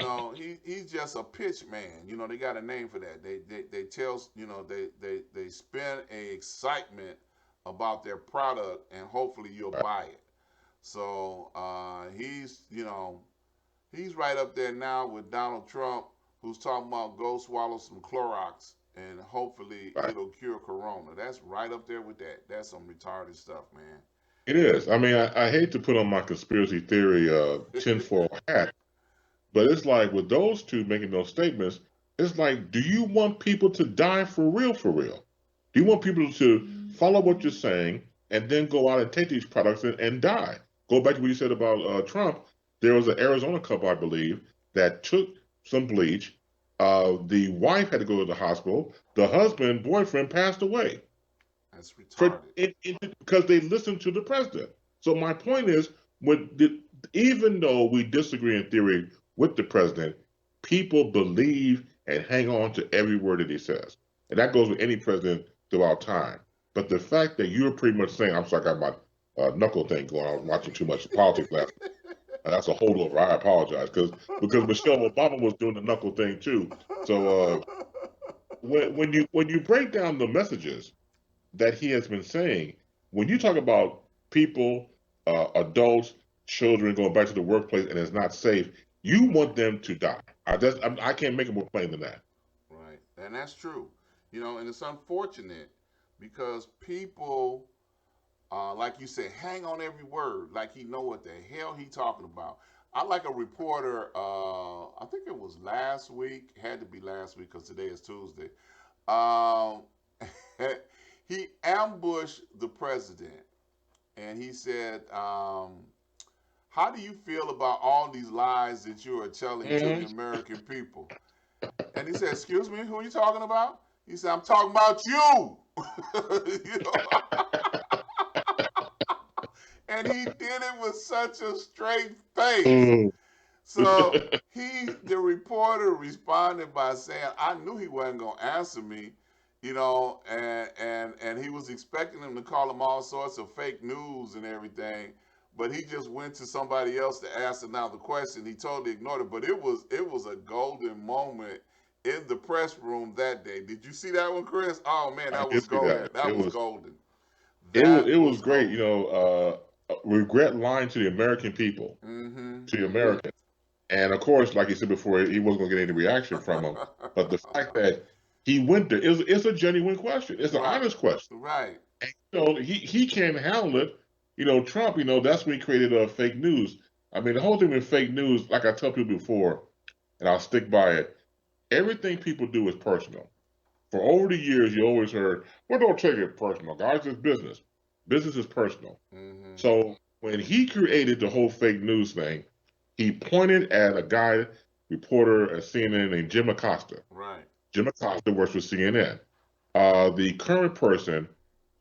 A: know, he's just a pitch man. They got a name for that. They tell they spin a excitement about their product, and hopefully you'll
C: Right.
A: buy it. So he's right up there now with Donald Trump, who's talking about go swallow some Clorox and hopefully
C: Right.
A: it'll cure Corona. That's right up there with that. That's some retarded stuff,
C: It is. I mean, I hate to put on my conspiracy theory
A: man.
C: tinfoil hat, but it's like with those two making those statements, it's like, do you want people to die for real, for real? Do you want people to follow what you're saying and then go out and take these products and die? Go back to what you said about Trump. There was an Arizona couple, I believe, that took some bleach. The wife had to go to the hospital. The husband, boyfriend, passed away
A: That's
C: for
A: retarded.
C: because they listened to the president. So my point is, even though we disagree in theory with the president, people believe and hang on to every word that he says, and that goes with any president throughout time. But the fact that you're pretty much saying, "I'm sorry, I got my knuckle thing going on, watching too much politics last night," and that's a holdover. I apologize because Michelle Obama was doing the knuckle thing too. So when you break down the messages that he has been saying, when you talk about people, adults, children going back to the workplace and it's not safe, you want them to die. I can't make it more plain than that.
A: Right. And that's true. And it's unfortunate because people, like you said, hang on every word like he know what the hell he talking about. I like a reporter, I think it was last week, had to be last week because today is Tuesday. Um, he ambushed the president and he said, how do you feel about all these lies that you are telling to the
C: Mhm.
A: American people? And he said, excuse me, who are you talking about? He said, I'm talking about you. you know? And he did it with such a straight face.
C: Mm.
A: So the reporter responded by saying, I knew he wasn't gonna answer me, and he was expecting him to call him all sorts of fake news and everything. but he just went to somebody else to ask another question. He totally ignored it, but it was a golden moment in the press room that day. Did you see that one, Chris? Oh man,
C: I
A: that was
C: did see
A: golden.
C: that.
A: That was golden.
C: It
A: That
C: was
A: was
C: great.
A: golden.
C: Regret lying to the American people,
A: Mm-hmm.
C: to the Americans. And of course, like you said before, he wasn't going to get any reaction from him. But the fact that he went there is it's a genuine question. It's an
A: Right.
C: honest question.
A: Right.
C: And, he can't handle it. Trump. That's when he created fake news. I mean, the whole thing with fake news, like I tell people before, and I'll stick by it. Everything people do is personal. For over the years, you always heard, "Well, don't take it personal, guys. It's business. Business is personal."
A: Mm-hmm.
C: So when he created the whole fake news thing, he pointed at a guy, reporter at CNN named Jim Acosta.
A: Right.
C: Jim Acosta works for CNN. The current person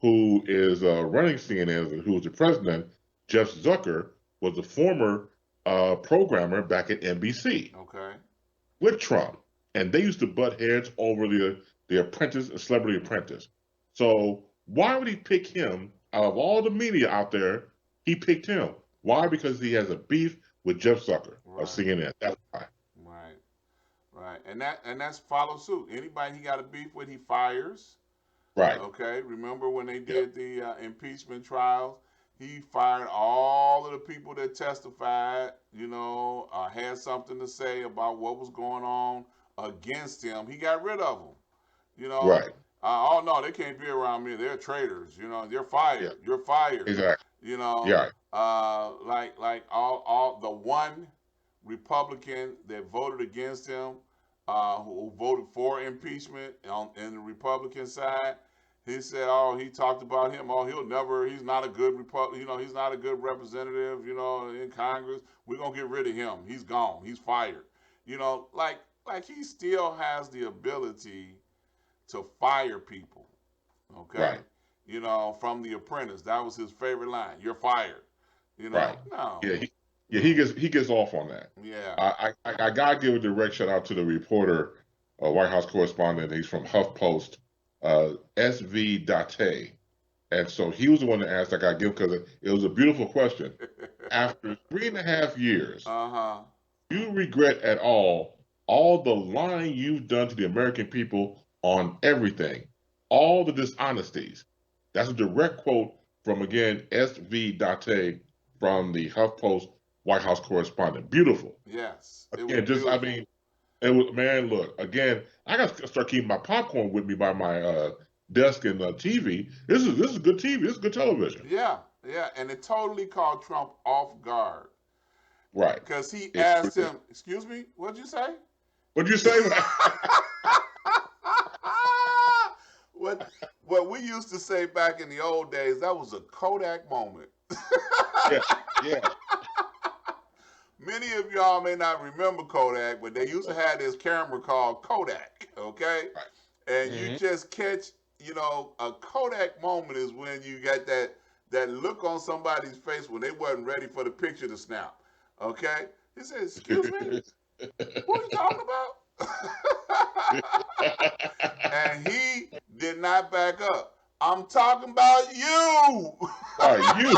C: who is running CNN, who is the president, Jeff Zucker, was a former programmer back at NBC
A: Okay.
C: with Trump, and they used to butt heads over the Apprentice, Celebrity Apprentice. So why would he pick him out of all the media out there? He picked him. Why? Because he has a beef with Jeff Zucker of
A: Right.
C: CNN. That's why.
A: Right. Right. And that's follow suit. Anybody he got a beef with, he fires.
C: Right.
A: Okay. Remember when they
C: Yep.
A: did the impeachment trials? He fired all of the people that testified. Had something to say about what was going on against him. He got rid of them. You know,
C: Right.
A: oh no, they can't be around me. They're traitors. They're
C: Yeah.
A: fired. You're fired.
C: Exactly.
A: You know,
C: Yeah.
A: like all the one Republican that voted against him, who voted for impeachment in the Republican side. He said, "Oh, he talked about him. Oh, he's not a good he's not a good representative. In Congress. We're gonna get rid of him. He's gone. He's fired. Like he still has the ability to fire people. Okay,
C: Right.
A: from The Apprentice. That was his favorite line. You're fired.
C: Right.
A: No,
C: Yeah. He
A: no,
C: gets off on that.
A: yeah,
C: I gotta give a direct shout out to the reporter, White House correspondent. He's from HuffPost, SV Date. And so he was the one that asked. I got to give because it was a beautiful question. After 3.5 years,
A: uh-huh,
C: do you regret at all the lying you've done to the American people on everything, all the dishonesties? That's a direct quote from again SV Date from the HuffPost White House correspondent. Beautiful.
A: yes, it was
C: Again, just I
A: beautiful.
C: mean, it was, man. Look again. I got to start keeping my popcorn with me by my desk and TV. This is good TV. This is good television.
A: Yeah, yeah, and it totally caught Trump off guard
C: Right.
A: because he
C: It,
A: asked him, "Excuse me, what'd you say?"
C: what'd you say?
A: what what we used to say back in the old days, that was a Kodak moment.
C: Yeah. Yeah.
A: Many of y'all may not remember Kodak, but they used to have this camera called Kodak, okay?
C: Right.
A: And you
C: Mm-hmm.
A: just catch, a Kodak moment is when you got that look on somebody's face when they wasn't ready for the picture to snap, okay? He said, "Excuse me, what are you talking about?" And he did not back up. "I'm talking about you."
C: Right. You.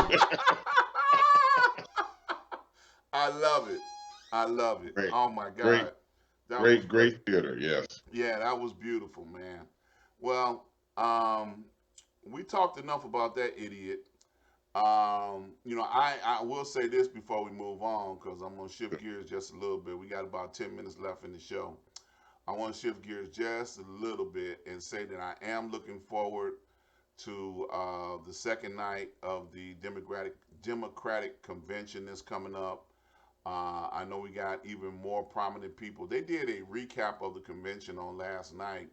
A: I love it. I love it.
C: Great.
A: Oh my
C: Great.
A: God. That was
C: Great.
A: great.
C: Great theater. Yes.
A: Yeah, that was beautiful, man. Well, we talked enough about that idiot. I will say this before we move on because I'm going to shift gears just a little bit. We got about 10 minutes left in the show. I want to shift gears just a little bit and say that I am looking forward to the second night of the Democratic convention that's coming up. I know we got even more prominent people. They did a recap of the convention on last night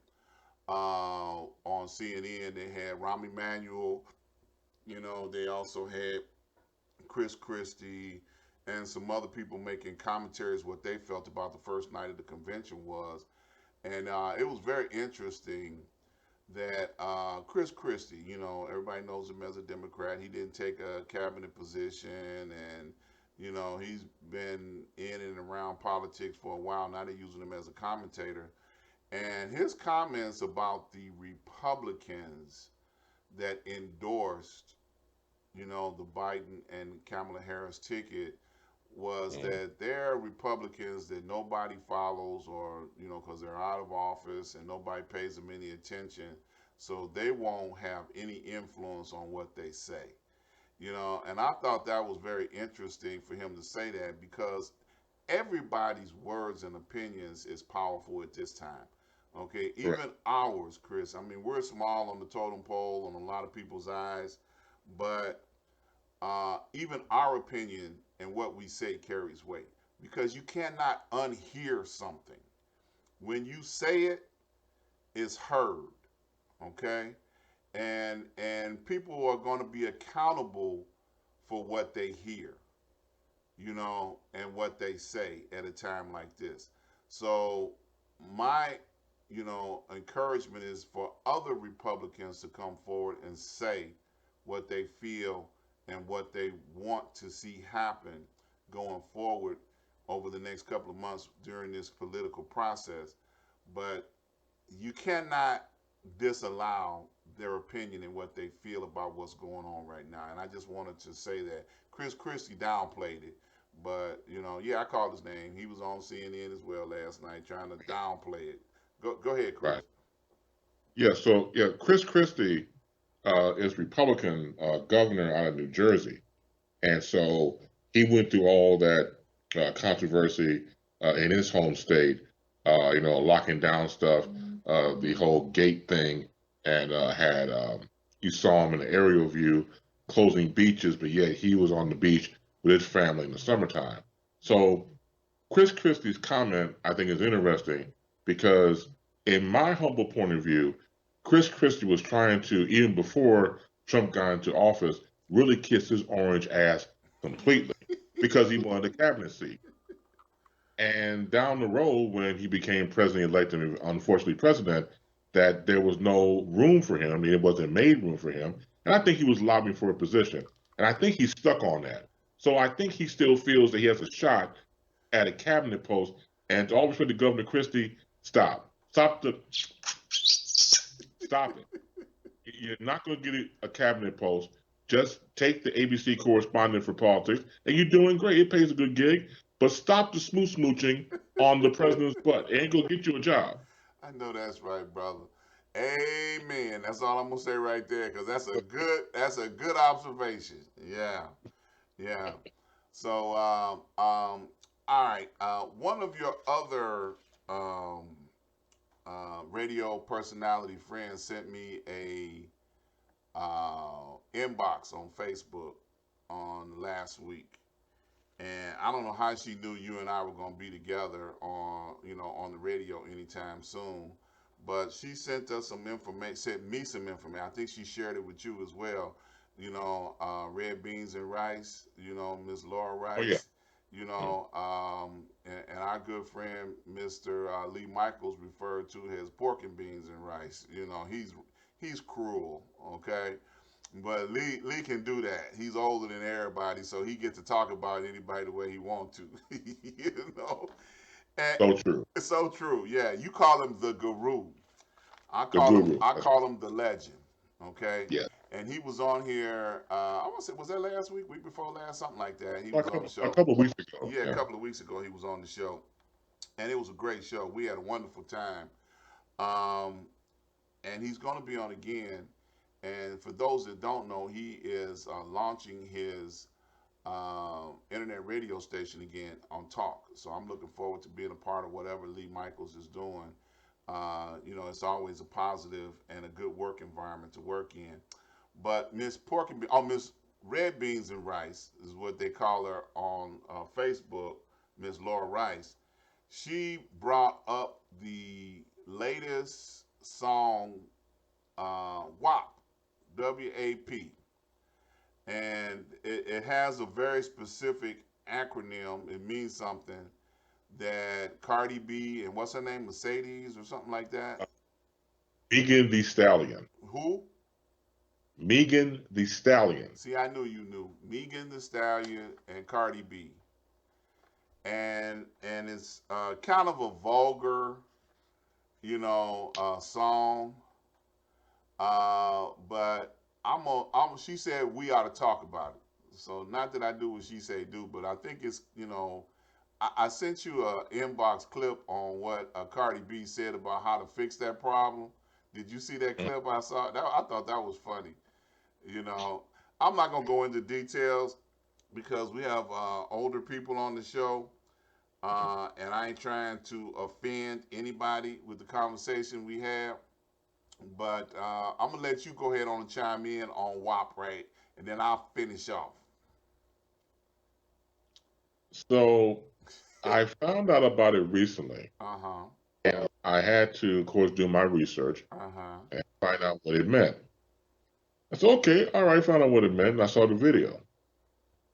A: on CNN. They had Rahm Emanuel. They also had Chris Christie and some other people making commentaries what they felt about the first night of the convention was. And it was very interesting that Chris Christie, everybody knows him as a Democrat. He didn't take a cabinet position, and he's been in and around politics for a while. Now they're using him as a commentator, and his comments about the Republicans that endorsed, the Biden and Kamala Harris ticket was
C: Mm,
A: that there are Republicans that nobody follows, or because they're out of office and nobody pays them any attention, so they won't have any influence on what they say. And I thought that was very interesting for him to say that, because everybody's words and opinions is powerful at this time. Okay,
C: correct.
A: even ours, Chris. I mean, we're small on the totem pole in a lot of people's eyes, but even our opinion and what we say carries weight, because you cannot unhear something. When you say it, it's heard. Okay, and people are going to be accountable for what they hear, and what they say at a time like this. So my, encouragement is for other Republicans to come forward and say what they feel and what they want to see happen going forward over the next couple of months during this political process. But you cannot disallow their opinion and what they feel about what's going on right now. And I just wanted to say that Chris Christie downplayed it, but yeah, I called his name. He was on CNN as well last night trying to downplay it. Go ahead, Chris.
C: Right. Yeah. So yeah, Chris Christie is Republican governor out of New Jersey, and so he went through all that controversy in his home state. Locking down stuff, the whole gate thing, and had you saw him in the aerial view closing beaches, but yet he was on the beach with his family in the summertime. So Chris Christie's comment, I think, is interesting because, in my humble point of view, Chris Christie was trying to, even before Trump got into office, really kiss his orange ass completely because he wanted a cabinet seat. And down the road, when he became president elect and unfortunately president, that there was no room for him. It wasn't made room for him. And I think he was lobbying for a position. And I think he's stuck on that. So I think he still feels that he has a shot at a cabinet post. And to all respect to Governor Christie, stop. Stop it. You're not going to get a cabinet post. Just take the ABC correspondent for politics, and you're doing great. It pays a good gig, but stop the smooching on the president's butt. It ain't going to get you a job.
A: I know that's right, brother. Amen. That's all I'm gonna say right there, because that's a good observation. Yeah, yeah. So all right. One of your other um, radio personality friends sent me a inbox on Facebook on last week, and I don't know how she knew you and I were gonna be together on the radio anytime soon. But she sent us some information, sent me some information. I think she shared it with you as well. Red beans and rice. Miss Laura
C: Oh, yeah.
A: Rice. And our good friend Mr. Lee Michaels referred to his pork and beans and rice. He's cruel. Okay, but Lee can do that. He's older than everybody, so he gets to talk about anybody the way he wants to. you know, and
C: So true.
A: it's so true. Yeah, you call him the guru. I
C: The
A: call him
C: guru.
A: I call him the legend. Okay,
C: Yeah.
A: and he was on here. I want to say, was that last week, week before last, something like that. He
C: A
A: was on the
C: couple, a
A: show.
C: couple of weeks ago.
A: Yeah, a
C: Yeah.
A: couple of weeks ago he was on the show, and it was a great show. We had a wonderful time. Um, and he's going to be on again. And for those that don't know, he is launching his internet radio station again on Talk. So I'm looking forward to being a part of whatever Lee Michaels is doing. It's always a positive and a good work environment to work in. But Miss Red Beans and Rice is what they call her on Facebook, Miss Laura Rice. She brought up the latest song, WAP, and it has a very specific acronym. It means something that Cardi B and what's her name, Mercedes or something like that.
C: Megan the Stallion.
A: Who?
C: Megan the Stallion.
A: See, I knew you knew. Megan the Stallion and Cardi B, and it's kind of a vulgar, song. But I she said we ought to talk about it. So not that I do what she say do, but I think it's, I sent you a inbox clip on what Cardi B said about how to fix that problem. Did you see that clip I saw? I thought that was funny. You know, I'm not gonna go into details because we have older people on the show, and I ain't trying to offend anybody with the conversation we have. But I'm gonna let you go ahead on and chime in on WAP, right, and then I'll finish off.
C: So I found out about it recently.
A: Uh huh.
C: And I had to, of course, do my research
A: Uh huh.
C: and find out what it meant. I said, okay, all right, found out what it meant, and I saw the video.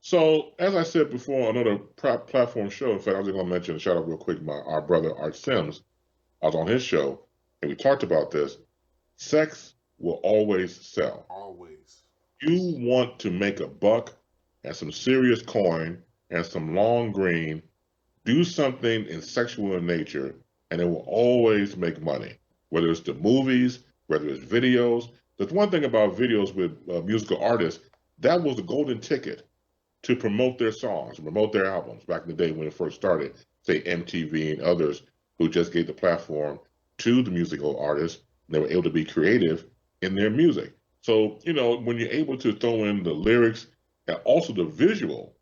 C: So, as I said before on another platform show, in fact, I was going to mention, shout out real quick, our brother Art Sims. I was on his show, and we talked about this. Sex will always sell.
A: Always.
C: You want to make a buck and some serious coin and some long green, do something in sexual in nature, and it will always make money. Whether it's the movies, whether it's videos. There's one thing about videos with musical artists, that was the golden ticket to promote their songs, promote their albums back in the day when it first started, say MTV and others who just gave the platform to the musical artists. And they were able to be creative in their music. So, when you're able to throw in the lyrics and also the visual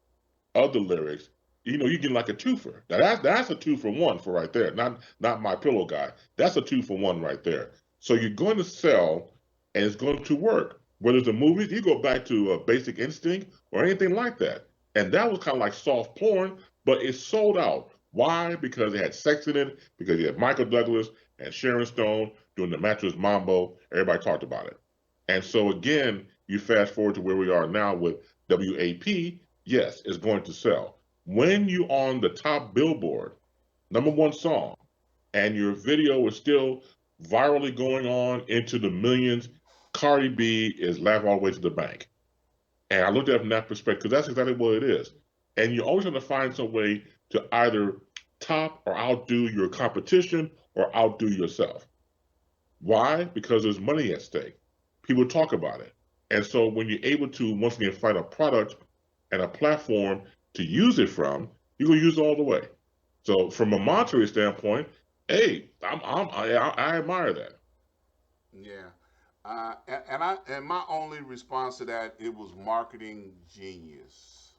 C: of the lyrics, you get like a twofer. Now that's a 2 for 1 for right there. Not my pillow guy. That's a 2 for 1 right there. So you're going to sell, and it's going to work. Whether it's a movie, you go back to Basic Instinct or anything like that, and that was kind of like soft porn, but it sold out. Why? Because it had sex in it. Because you had Michael Douglas and Sharon Stone doing the mattress mambo. Everybody talked about it, and so again, you fast forward to where we are now with WAP. Yes, it's going to sell. When you on the top billboard, #1 song, and your video is still virally going on into the millions, Cardi B is laughing all the way to the bank. And I looked at it from that perspective because that's exactly what it is. And you're always going to find some way to either top or outdo your competition or outdo yourself. Why? Because there's money at stake. People talk about it. And so when you're able to once again find a product and a platform to use it from, you're gonna use it all the way. So from a monetary standpoint, hey, I admire that.
A: Yeah. And my only response to that, it was marketing genius.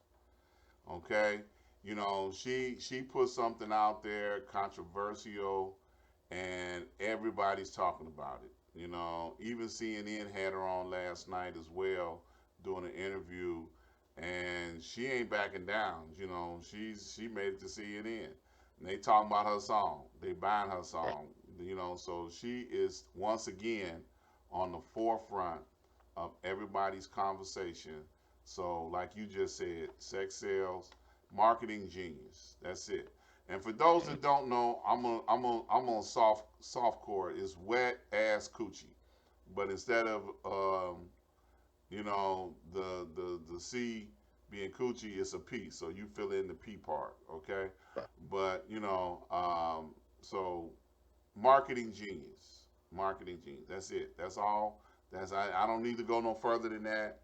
A: Okay. She put something out there controversial, and everybody's talking about it. Even CNN had her on last night as well, doing an interview, and she ain't backing down. She made it to CNN. And they talking about her song. They buying her
C: Right.
A: song. So she is once again on the forefront of everybody's conversation. So, like you just said, sex sales, marketing genius. That's it. And for those that don't know, I'm on softcore. It's wet ass coochie, but instead of the C being coochie, it's a P. So you fill in the P part, okay?
C: Right.
A: But so marketing genius, marketing genius. That's it. That's all. I don't need to go no further than that.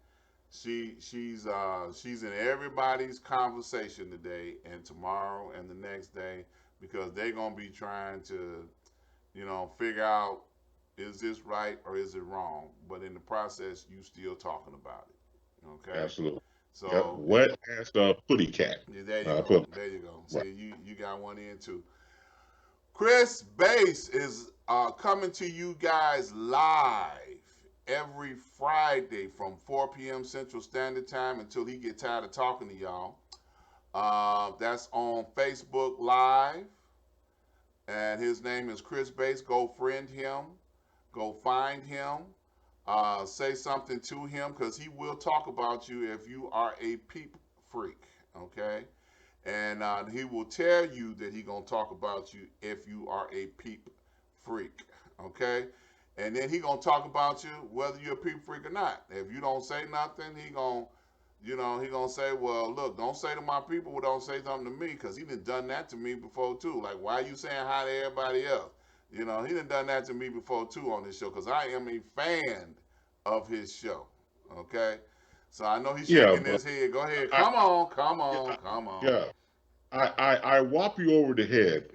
A: She's in everybody's conversation today and tomorrow and the next day because they're gonna be trying to figure out, is this right or is it wrong? But in the process, you still talking about it. Okay.
C: Absolutely. Yep.
A: So
C: Wet ass putty cat.
A: yeah, there you go.
C: Put
A: There you go.
C: right.
A: See, you got one in too. Chris Bass is coming to you guys live every Friday from 4 p.m. Central Standard Time until he get tired of talking to y'all. That's on Facebook Live, and his name is Chris Bass. Go friend him. Go find him. Say something to him because he will talk about you if you are a peep freak. Okay, and he will tell you that he gonna talk about you if you are a peep freak. Okay, and then he gonna talk about you whether you're a peep freak or not. If you don't say nothing, he gonna say, well, look, don't say to my people, well, don't say something to me, because he done that to me before too. Like, why are you saying hi to everybody else? He done that to me before too on this show, because I am a fan of his show. Okay, so I know he's
C: Yeah,
A: shaking
C: but
A: his head. Go ahead.
C: I,
A: Come on, come
C: yeah,
A: on, come on.
C: yeah, I whop you over the head,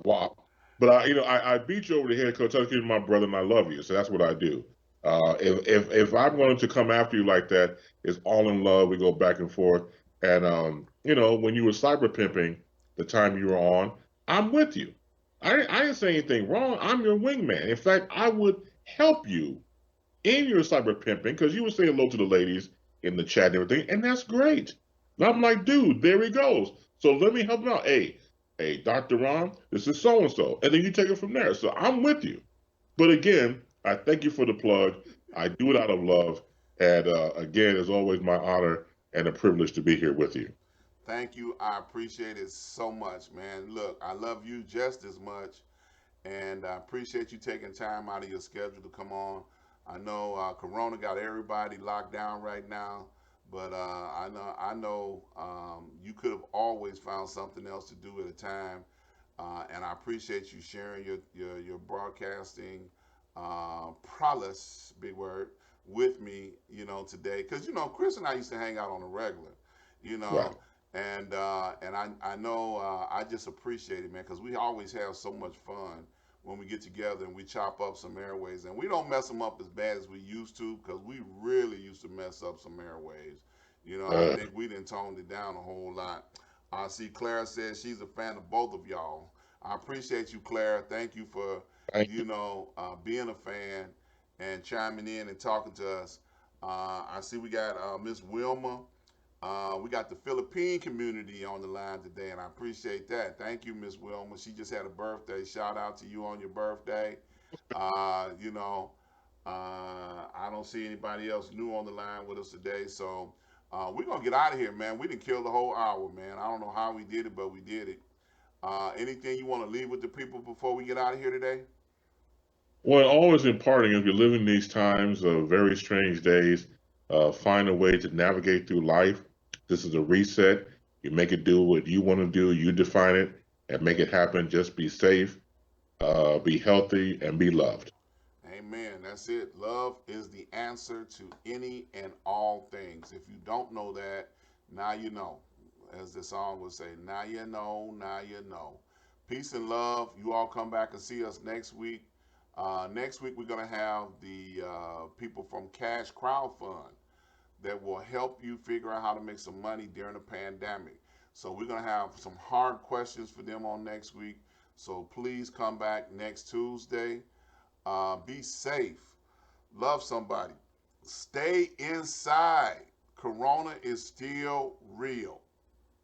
C: whop. But I beat you over the head because you're my brother and I love you. So that's what I do. If I'm going to come after you like that, it's all in love. We go back and forth. And when you were cyber pimping, the time you were on, I'm with you. I didn't say anything wrong. I'm your wingman. In fact, I would help you in your cyber pimping because you would say hello to the ladies in the chat and everything, and that's great. And I'm like, dude, there he goes. So let me help him out. Hey, Dr. Ron, this is so and so, and then you take it from there. So I'm with you. But again, I thank you for the plug. I do it out of love, and again, it's always my honor and a privilege to be here with you.
A: Thank you. I appreciate it so much, man. Look, I love you just as much, and I appreciate you taking time out of your schedule to come on. I know Corona got everybody locked down right now, but I know you could have always found something else to do at a time, and I appreciate you sharing your broadcasting prowess, big word, with me, today, because Chris and I used to hang out on a regular, you
C: Right.
A: know. And I know I just appreciate it, man, because we always have so much fun when we get together and we chop up some airways, and we don't mess them up as bad as we used to, because we really used to mess up some airways. I
C: Uh,
A: think we didn't tone it down a whole lot. I see Clara says she's a fan of both of y'all. I appreciate you, Clara. Thank you for
C: thank you.
A: being a fan and chiming in and talking to us. I see we got Miss Wilma. We got the Philippine community on the line today, and I appreciate that. Thank you, Miss Wilma. She just had a birthday. Shout out to you on your birthday. Uh, you know, I don't see anybody else new on the line with us today, so we're gonna get out of here, man. We didn't kill the whole hour, man. I don't know how we did it, but we did it. Anything you want to leave with the people before we get out of here today?
C: Well, always imparting, if you're living these times of very strange days, find a way to navigate through life. This is a reset. You make it do what you want to do, you define it, and make it happen. Just be safe, be healthy, and be loved.
A: Amen. That's it. Love is the answer to any and all things. If you don't know that, now you know. As the song would say, now you know, now you know. Peace and love. You all come back and see us next week. Next week, we're going to have the people from Cash Crowd Fund that will help you figure out how to make some money during the pandemic. So, we're going to have some hard questions for them on next week. So, please come back next Tuesday. Be safe. Love somebody. Stay inside. Corona is still real.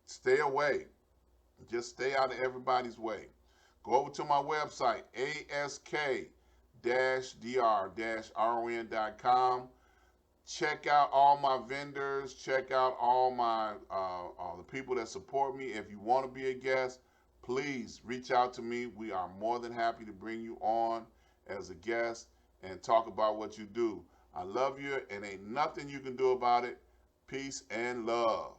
A: Stay away. Just stay out of everybody's way. Go over to my website, ask-dr-ron.com. Check out all my vendors. Check out all the people that support me. If you want to be a guest, please reach out to me. We are more than happy to bring you on as a guest and talk about what you do. I love you, and ain't nothing you can do about it. Peace and love.